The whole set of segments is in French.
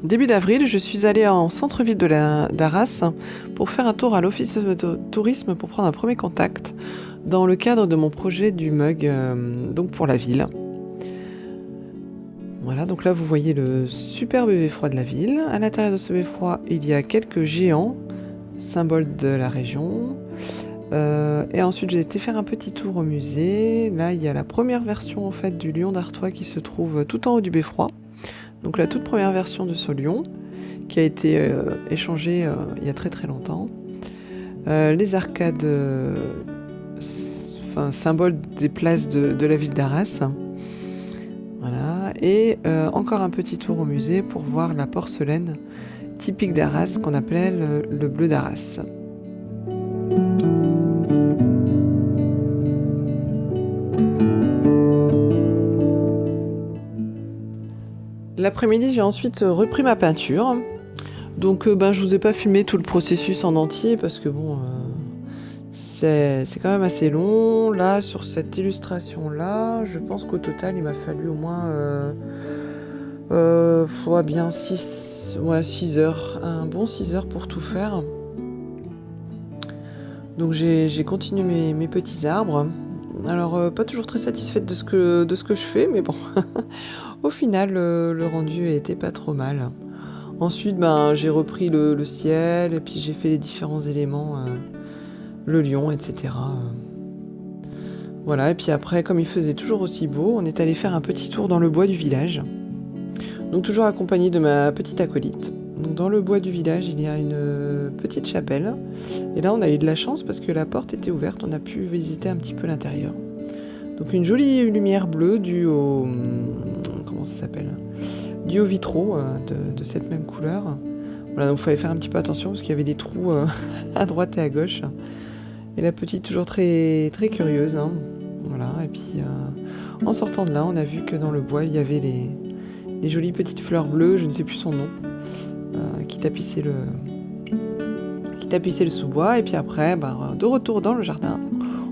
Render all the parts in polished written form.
Début d'avril, je suis allée en centre-ville d'Arras pour faire un tour à l'office de tourisme pour prendre un premier contact dans le cadre de mon projet du mug, donc pour la ville. Voilà, donc là vous voyez le superbe beffroi de la ville. À l'intérieur de ce beffroi, il y a quelques géants, symboles de la région. Et ensuite j'ai été faire un petit tour au musée. Là, il y a la première version en fait du lion d'Artois qui se trouve tout en haut du beffroi. Donc la toute première version de ce lion qui a été échangé il y a très très longtemps. Les arcades, symbole des places de la ville d'Arras. Voilà. Et encore un petit tour au musée pour voir la porcelaine typique d'Arras qu'on appelait le bleu d'Arras. L'après-midi, j'ai ensuite repris ma peinture. Donc je vous ai pas filmé tout le processus en entier parce que bon, c'est quand même assez long. Là, sur cette illustration-là, je pense qu'au total, il m'a fallu au moins bien 6 heures, un bon 6 heures pour tout faire. Donc j'ai continué mes petits arbres. Alors pas toujours très satisfaite de ce que je fais, mais bon, au final, le rendu était pas trop mal. Ensuite, j'ai repris le ciel et puis j'ai fait les différents éléments, le lion, et cetera. Voilà, et puis après, comme il faisait toujours aussi beau, on est allé faire un petit tour dans le bois du village. Donc toujours accompagné de ma petite acolyte. Donc dans le bois du village, il y a une petite chapelle. Et là, on a eu de la chance parce que la porte était ouverte, on a pu visiter un petit peu l'intérieur. Donc une jolie lumière bleue due au... comment ça s'appelle ? Due aux vitraux de cette même couleur. Voilà, donc il fallait faire un petit peu attention parce qu'il y avait des trous à droite et à gauche. Et la petite toujours très, très curieuse. Hein. Voilà, et puis en sortant de là, on a vu que dans le bois, il y avait les jolies petites fleurs bleues, je ne sais plus son nom, qui tapissaient le sous-bois. Et puis après, de retour dans le jardin,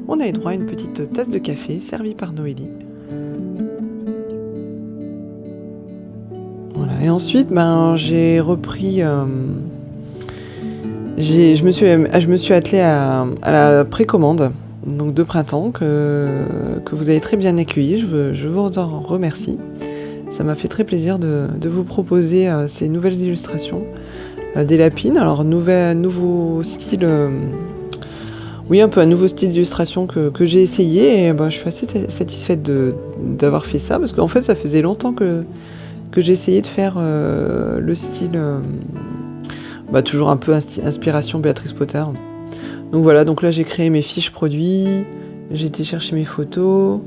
on a eu droit à une petite tasse de café servie par Noélie. Voilà. Et ensuite, j'ai repris... je me suis attelée à la précommande donc de printemps que vous avez très bien accueilli. Je vous en remercie. Ça m'a fait très plaisir de vous proposer ces nouvelles illustrations. Des lapines, alors nouveau style... oui, un peu un nouveau style d'illustration que j'ai essayé et je suis assez satisfaite d'avoir fait ça parce qu'en fait ça faisait longtemps que j'ai essayé de faire le style toujours un peu inspiration Béatrice Potter. Donc voilà, donc là j'ai créé mes fiches produits, j'ai été chercher mes photos,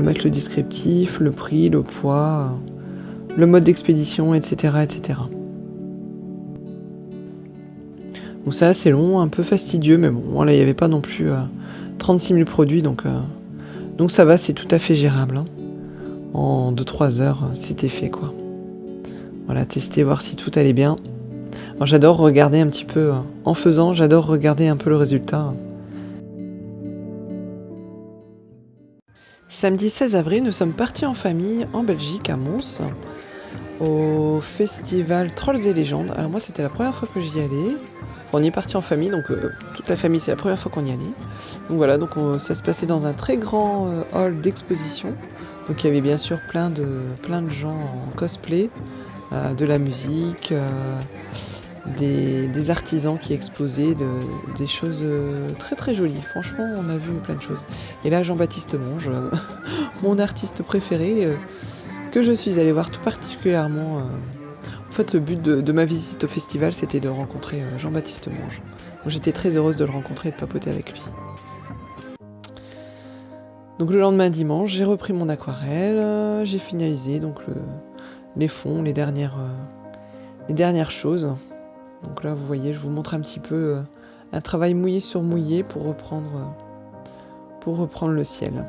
mettre le descriptif, le prix, le poids, le mode d'expédition, etc., etc. Donc c'est assez long, un peu fastidieux, mais bon, là il n'y avait pas non plus 36 000 produits, donc ça va, c'est tout à fait gérable. Hein. En 2-3 heures, c'était fait, quoi. Voilà, tester, voir si tout allait bien. Alors, j'adore regarder un petit peu, en faisant, j'adore regarder un peu le résultat. Samedi 16 avril, nous sommes partis en famille en Belgique, à Mons, au festival Trolls et légendes. Alors moi, c'était la première fois que j'y allais. On y est parti en famille, donc toute la famille, c'est la première fois qu'on y allait. Donc voilà, donc ça se passait dans un très grand hall d'exposition. Donc il y avait bien sûr plein de gens en cosplay, de la musique, des artisans qui exposaient, des choses très très jolies. Franchement, on a vu plein de choses. Et là, Jean-Baptiste Monge, mon artiste préféré, que je suis allée voir tout particulièrement. En fait, le but de ma visite au festival, c'était de rencontrer Jean-Baptiste Monge. Donc, j'étais très heureuse de le rencontrer et de papoter avec lui. Donc le lendemain dimanche, j'ai repris mon aquarelle, j'ai finalisé donc les fonds, les dernières choses. Donc là, vous voyez, je vous montre un petit peu un travail mouillé sur mouillé pour reprendre le ciel.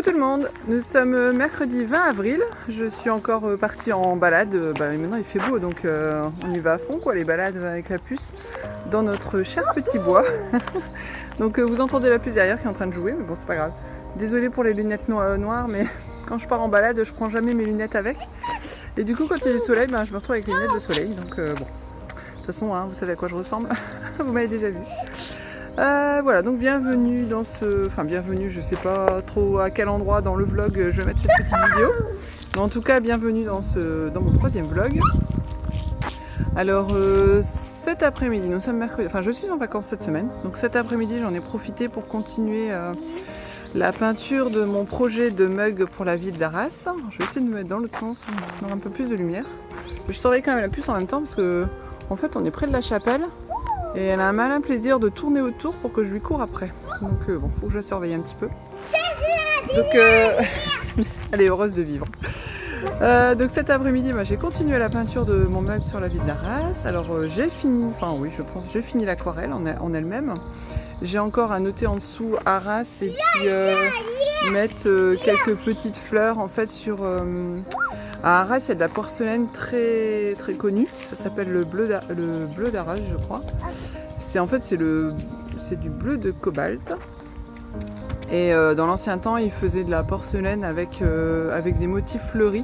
Coucou tout le monde, nous sommes mercredi 20 avril, je suis encore partie en balade, maintenant il fait beau donc on y va à fond quoi, les balades avec la puce dans notre cher petit bois. Donc vous entendez la puce derrière qui est en train de jouer mais bon c'est pas grave. Désolée pour les lunettes noires mais quand je pars en balade je prends jamais mes lunettes avec. Et du coup quand il y a du soleil je me retrouve avec les lunettes de soleil donc bon. De toute façon vous savez à quoi je ressemble, vous m'avez déjà vu. Voilà, donc bienvenue dans ce... Enfin bienvenue, je sais pas trop à quel endroit dans le vlog je vais mettre cette petite vidéo. Mais en tout cas, bienvenue dans mon troisième vlog. Alors cet après-midi, nous sommes mercredi, enfin je suis en vacances cette semaine. Donc cet après-midi, j'en ai profité pour continuer la peinture de mon projet de mug pour la ville d'Arras. Je vais essayer de me mettre dans l'autre sens, pour avoir un peu plus de lumière. Je surveille quand même la puce en même temps parce que en fait on est près de la chapelle. Et elle a un malin plaisir de tourner autour pour que je lui cours après. Donc bon, faut que je la surveille un petit peu. Donc elle est heureuse de vivre. Donc cet après-midi, j'ai continué la peinture de mon mug sur la ville d'Arras. Alors j'ai fini, enfin oui, je pense que j'ai fini l'aquarelle en elle-même. J'ai encore à noter en dessous Arras et puis mettre quelques petites fleurs en fait sur... À Arras, il y a de la porcelaine très très connue. Ça s'appelle le bleu d'Arras, je crois. En fait, c'est du bleu de cobalt. Et dans l'ancien temps, ils faisaient de la porcelaine avec des motifs fleuris,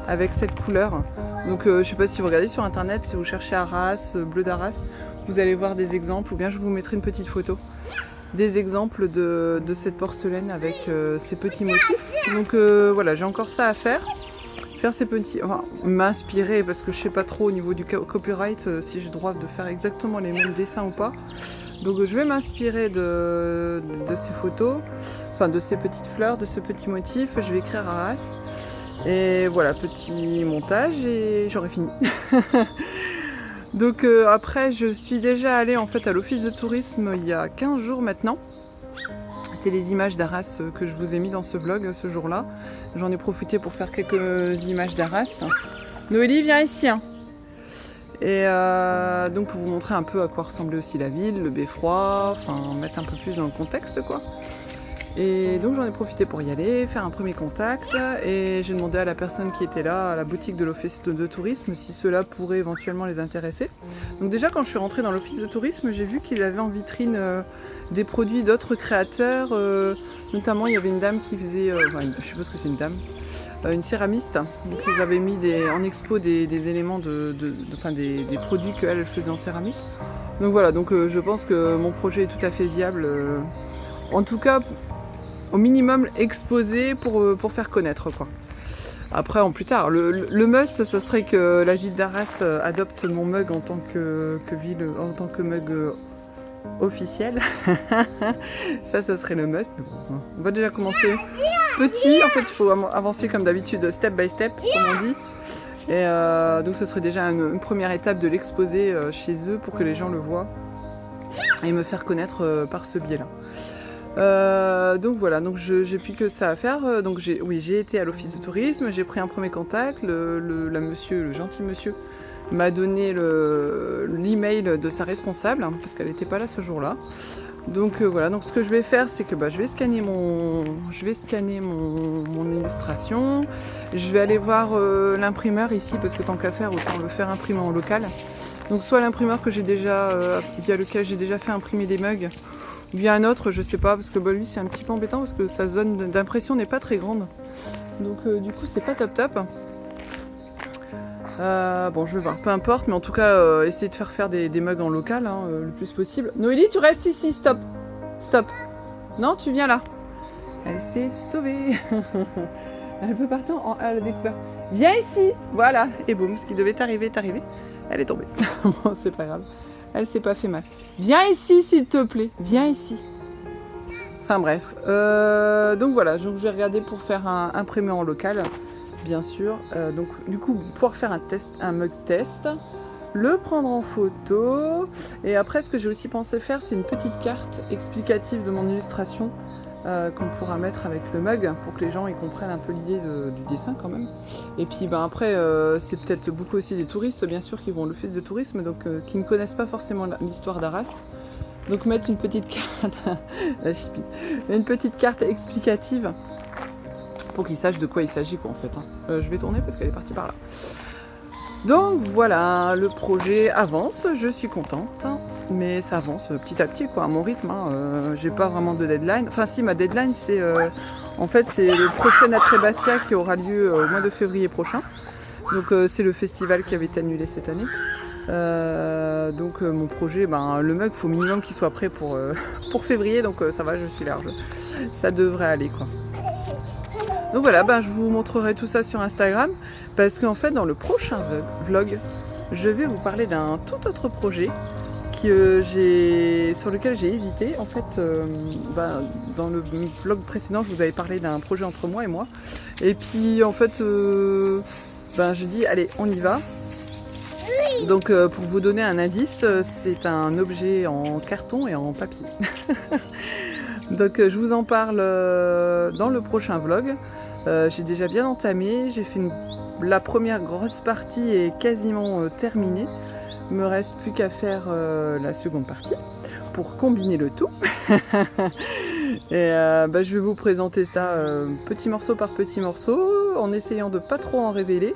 avec cette couleur. Donc, je sais pas si vous regardez sur internet, si vous cherchez Arras, bleu d'Arras, vous allez voir des exemples, ou bien je vous mettrai une petite photo. Des exemples de cette porcelaine avec ces petits motifs. Donc voilà, j'ai encore ça à faire. Faire ces petits, enfin m'inspirer parce que je sais pas trop au niveau du copyright si j'ai le droit de faire exactement les mêmes dessins ou pas. Donc je vais m'inspirer de ces photos, enfin de ces petites fleurs, de ce petit motif. Je vais écrire Arras et voilà, petit montage et j'aurai fini. Donc après je suis déjà allée en fait à l'office de tourisme il y a 15 jours maintenant. C'est les images d'Arras que je vous ai mis dans ce vlog ce jour-là. J'en ai profité pour faire quelques images d'Arras. Noélie, viens ici. Hein. Et donc pour vous montrer un peu à quoi ressemblait aussi la ville, le beffroi, enfin mettre un peu plus dans le contexte quoi. Et donc j'en ai profité pour y aller, faire un premier contact et j'ai demandé à la personne qui était là, à la boutique de l'office de tourisme, si cela pourrait éventuellement les intéresser. Donc déjà quand je suis rentrée dans l'office de tourisme, j'ai vu qu'ils avaient en vitrine des produits d'autres créateurs, notamment il y avait une dame qui faisait, je suppose que c'est une dame, une céramiste, donc ils avaient mis en expo des éléments des produits qu'elle faisait en céramique. Donc voilà, donc je pense que mon projet est tout à fait viable, en tout cas au minimum exposé pour faire connaître quoi. Après en plus tard, le must ce serait que la ville d'Arras adopte mon mug en tant que ville, en tant que mug officiel. Ça serait le must. On va déjà commencer petit, en fait il faut avancer comme d'habitude step by step comme on dit. Et donc ce serait déjà une première étape de l'exposer chez eux pour que les gens le voient et me faire connaître par ce biais là. Donc voilà, donc j'ai plus que ça à faire. Donc j'ai été à l'office de tourisme, j'ai pris un premier contact, le gentil monsieur m'a donné l'email de sa responsable parce qu'elle n'était pas là ce jour-là. Donc voilà, donc ce que je vais faire c'est que je vais scanner mon illustration. Je vais aller voir l'imprimeur ici parce que tant qu'à faire autant le faire imprimer en local. Donc soit l'imprimeur que j'ai déjà via lequel j'ai déjà fait imprimer des mugs, ou bien un autre, je sais pas, parce que lui c'est un petit peu embêtant parce que sa zone d'impression n'est pas très grande. Donc du coup c'est pas top. Bon je vais voir, peu importe, mais en tout cas essayer de faire des mugs en local le plus possible. Noélie tu restes ici, stop. Non tu viens là. Elle s'est sauvée. Elle peut partir à la découverte. Viens ici, voilà, et boum, ce qui devait t'arriver est arrivé. Elle est tombée. Bon c'est pas grave. Elle s'est pas fait mal. Viens ici s'il te plaît. Viens ici. Enfin bref. Donc voilà. Donc j'ai regardé pour faire un imprimé en local. Bien sûr. Donc du coup pouvoir faire un mug test. Le prendre en photo. Et après ce que j'ai aussi pensé faire c'est une petite carte explicative de mon illustration. Qu'on pourra mettre avec le mug pour que les gens ils comprennent un peu l'idée du dessin quand même. Et puis après c'est peut-être beaucoup aussi des touristes bien sûr qui vont à l'office de tourisme donc qui ne connaissent pas forcément l'histoire d'Arras. Donc mettre une petite carte, une petite carte explicative pour qu'ils sachent de quoi il s'agit quoi en fait. Je vais tourner parce qu'elle est partie par là. Donc voilà, le projet avance, je suis contente, mais ça avance petit à petit quoi, à mon rythme. J'ai pas vraiment de deadline. Enfin si, ma deadline c'est en fait c'est le prochain Atrebassia qui aura lieu au mois de février prochain. Donc c'est le festival qui avait été annulé cette année. Donc mon projet, le mug, faut minimum qu'il soit prêt pour février, donc ça va, je suis large. Ça devrait aller quoi. Donc voilà, je vous montrerai tout ça sur Instagram, parce qu'en fait dans le prochain vlog, je vais vous parler d'un tout autre projet sur lequel j'ai hésité. En fait, dans le vlog précédent, je vous avais parlé d'un projet entre moi et moi. Et puis en fait, je dis allez, on y va. Donc pour vous donner un indice, c'est un objet en carton et en papier. Donc je vous en parle dans le prochain vlog. J'ai déjà bien entamé, j'ai fait la première grosse partie est quasiment terminée. Il me reste plus qu'à faire la seconde partie pour combiner le tout. Et je vais vous présenter ça petit morceau par petit morceau, en essayant de pas trop en révéler.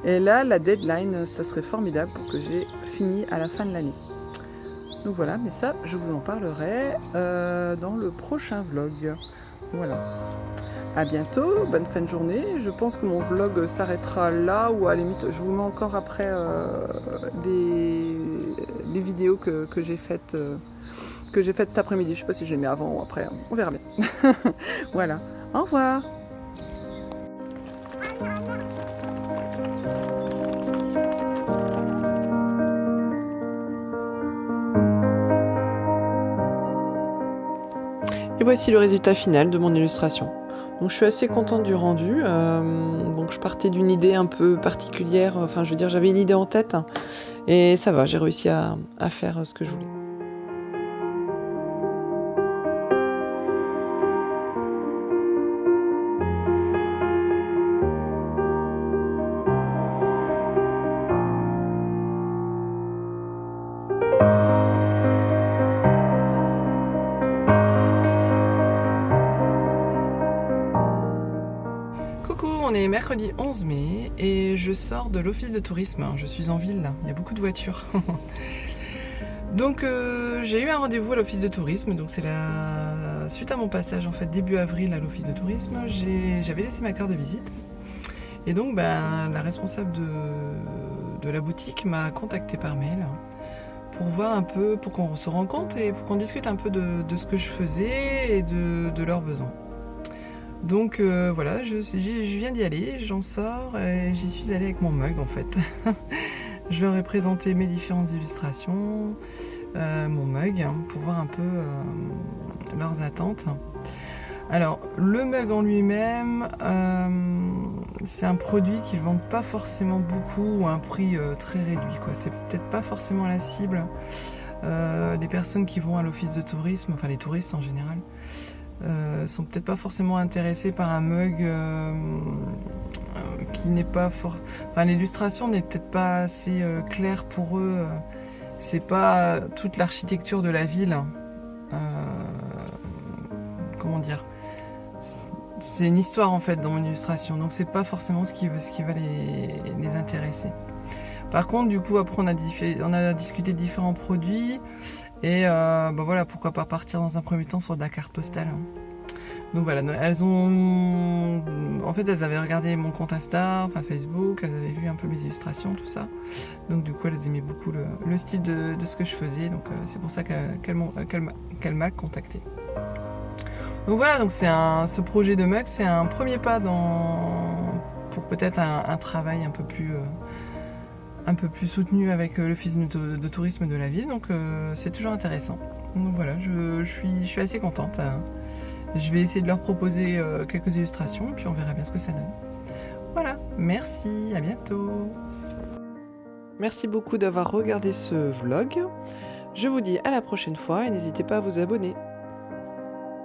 Et là, la deadline, ça serait formidable pour que j'ai fini à la fin de l'année. Donc voilà, mais ça, je vous en parlerai dans le prochain vlog. Voilà. À bientôt, bonne fin de journée. Je pense que mon vlog s'arrêtera là, ou à la limite, je vous mets encore après les vidéos que j'ai faites cet après-midi. Je sais pas si je les mets avant ou après, on verra bien. Voilà, au revoir. Et voici le résultat final de mon illustration. Donc je suis assez contente du rendu. Donc je partais d'une idée un peu particulière, enfin je veux dire j'avais une idée en tête, et ça va, j'ai réussi à faire ce que je voulais. Coucou, on est mercredi 11 mai et je sors de l'office de tourisme. Je suis en ville, là. Il y a beaucoup de voitures. Donc j'ai eu un rendez-vous à l'office de tourisme, donc c'est suite à mon passage en fait début avril à l'office de tourisme, j'avais laissé ma carte de visite. Et donc la responsable de la boutique m'a contacté par mail pour voir un peu, pour qu'on se rencontre et pour qu'on discute un peu de ce que je faisais et de leurs besoins. Donc voilà, je viens d'y aller, j'en sors et j'y suis allée avec mon mug en fait. Je leur ai présenté mes différentes illustrations, mon mug, pour voir un peu leurs attentes. Alors, le mug en lui-même, c'est un produit qu'ils ne vendent pas forcément beaucoup ou à un prix très réduit, quoi. C'est peut-être pas forcément la cible. Les personnes qui vont à l'office de tourisme, enfin les touristes en général, sont peut-être pas forcément intéressés par un mug qui n'est pas fort. Enfin, l'illustration n'est peut-être pas assez claire pour eux. C'est pas toute l'architecture de la ville. Comment dire? C'est une histoire en fait dans mon illustration, donc c'est pas forcément ce qui va les intéresser. Par contre, du coup, après on a discuté de différents produits et voilà, pourquoi pas partir dans un premier temps sur de la carte postale. Donc voilà, elles avaient regardé mon compte Insta, enfin Facebook, elles avaient vu un peu mes illustrations, tout ça. Donc du coup, elles aimaient beaucoup le style de ce que je faisais, donc c'est pour ça qu'elle m'a contacté. Donc voilà, donc ce projet de mug, c'est un premier pas pour peut-être un travail un peu plus soutenu avec l'office de tourisme de la ville, donc c'est toujours intéressant. Donc voilà, je suis assez contente. Je vais essayer de leur proposer quelques illustrations, et puis on verra bien ce que ça donne. Voilà, merci, à bientôt. Merci beaucoup d'avoir regardé ce vlog. Je vous dis à la prochaine fois et n'hésitez pas à vous abonner.